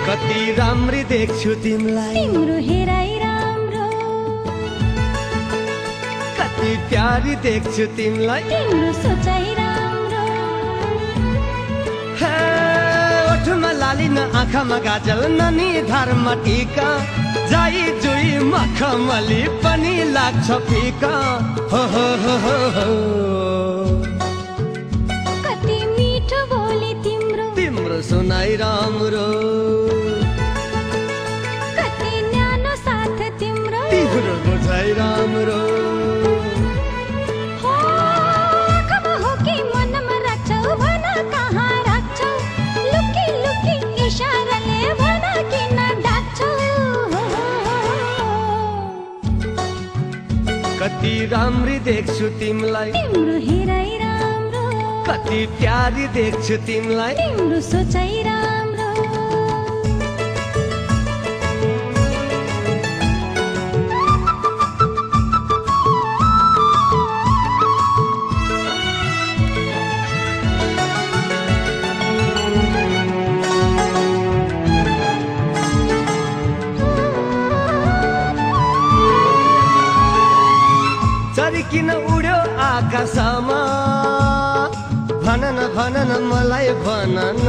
कति राम्री देख्छु तिमीलाई, तिम्रो हेराइ राम्रो, कति प्यारी देख्छु तिमीलाई, तिम्रो सोचाइ राम्रो। हे ओठमा लाली न आँखामा गाजल न निधारमा टीका, जाई जुई मखमली पनि लाग्छ फिका। हो हो हो हो हो कति मिठो बोली तिम्रो, तिम्रो सुनाइ राम्रो, कति न्यानो साथ तिम्रो, तिम्रो बुझाइ राम्रो। हो आँखामा हो कि मनमा राख्छौ, भन कहाँ राख्छौ, लुकी लुकी इशाराले भन किन डाक्छौ। कति राम्री देख्छु तिमीलाई, तिम्रो हेराइ राम्रो, कति प्यारी देख्छु तिमीलाई, तिम्रो सोचाइ राम्रो। किन उड्यो आकाशमा, भन न मलाई भन न।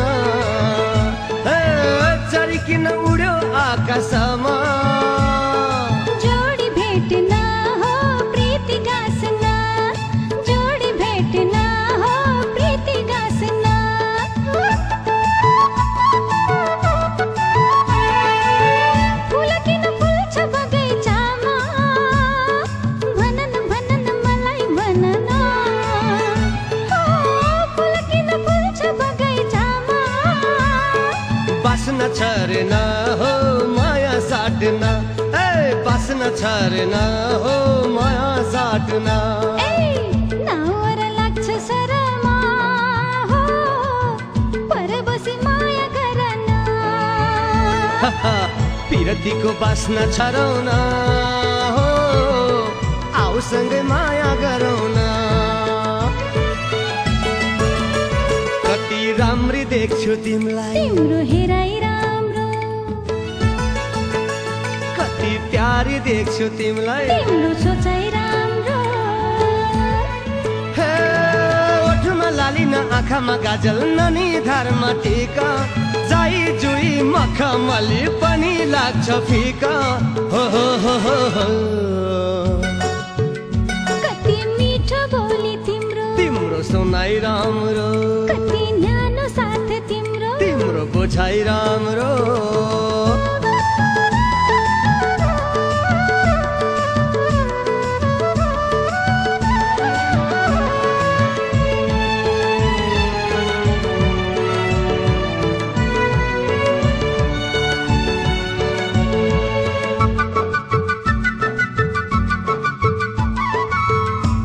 चरी किन उड्यो आकाशमा, जोडी भेट्न हो प्रीति गाँस्न, जोडी भेट्न हो प्रीति गाँस्न। फुल किन फुल्छ बगैँचामा, भन न मलाई भन न। फुल किन फुल्छ बगैँचामा, बास्न छरेन हो माया साट्न, बास्न छरेन हो माया साट्न। नावर लाग्छ शरमा हो, पर बसी माया गर्न। पिरतीको बास्न छरौन हो, आउसँगै माया गरौन। कति राम्री देख्छु तिमीलाई, तिम्रो हेराइ राम्रो, कति प्यारी देख्छु तिमीलाई, तिम्रो सोचाइ राम्रो। हे ओठमा लाली न आँखामा गाजल न निधारमा टीका, जाई जुई मखमली पनि लाग्छ फिका। हो हो हो हो हो कति मिठो बोली तिम्रो, तिम्रो सुनाइ राम्रो, कति न्यानो साथ तिम्रो, तिम्रो बुझाइ राम्रो।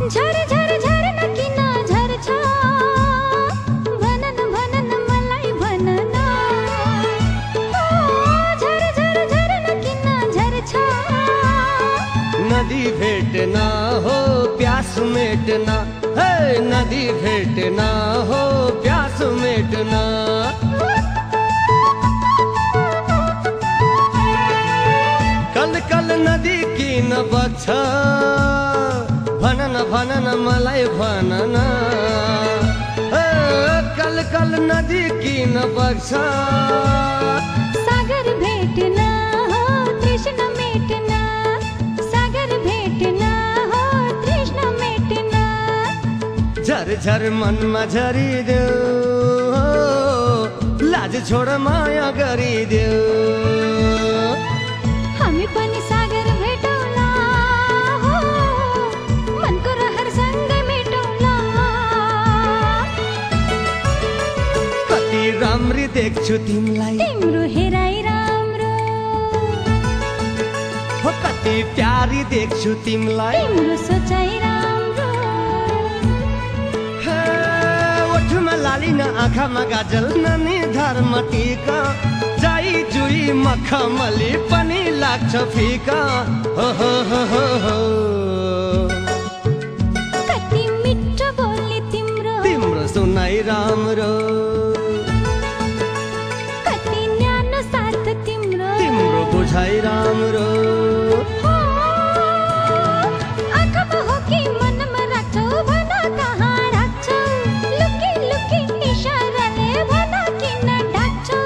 झर झर झर न किन झर्छ, भन न मलाई भन न। झर झर झर न किन झर्छ, नदी भेट्न हो प्यास मेट्न, नदी भेट्न हो प्यास मेट्न। कल कल नदी किन बग्छ, भन न मलाई भन न। कल कल नदी किन बग्छ, सागर भेट्न हो तृष्णा मेट्न, सागर भेट्न हो तृष्णा मेट्न। झर झर मनमा झरिदेऊ, लाज छोड माया गरिदेऊ। हामी पनि सागर भेटौँला हो, मनको रहर सँगै मेटौँला। कति राम्री देख्छु तिमीलाई, तिम्रो हेराइ राम्रो, हो कति प्यारी देख्छु तिमीलाई, तिम्रो सोचाइ राम्रो। हे ओठमा लाली न आँखामा गाजल न निधारमा टीका, जाई मखमली पनि लाग्छ फिका हो हो हो हो हो कति मिठो बोली तिम्रो तिम्रो सुनाइ राम्रो कति न्यानो साथ तिम्रो तिम्रो बुझाइ राम्रो आँखामा हो कि मनमा राख्छौ भन कहाँ राख्छौ लुकी लुकी इशाराले भन किन ढाक्छौ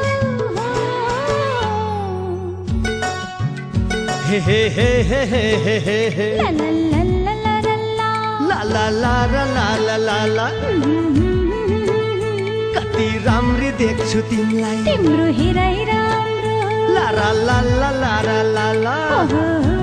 हे हे हे हे हे हे हे हे ला ला ला ला ला ला ला ला ला ला ला ला ला कति राम्री देख्छु तिमीलाई तिम्रो हेराइ राम्रो ला ला ला ला ला ला ला ओहो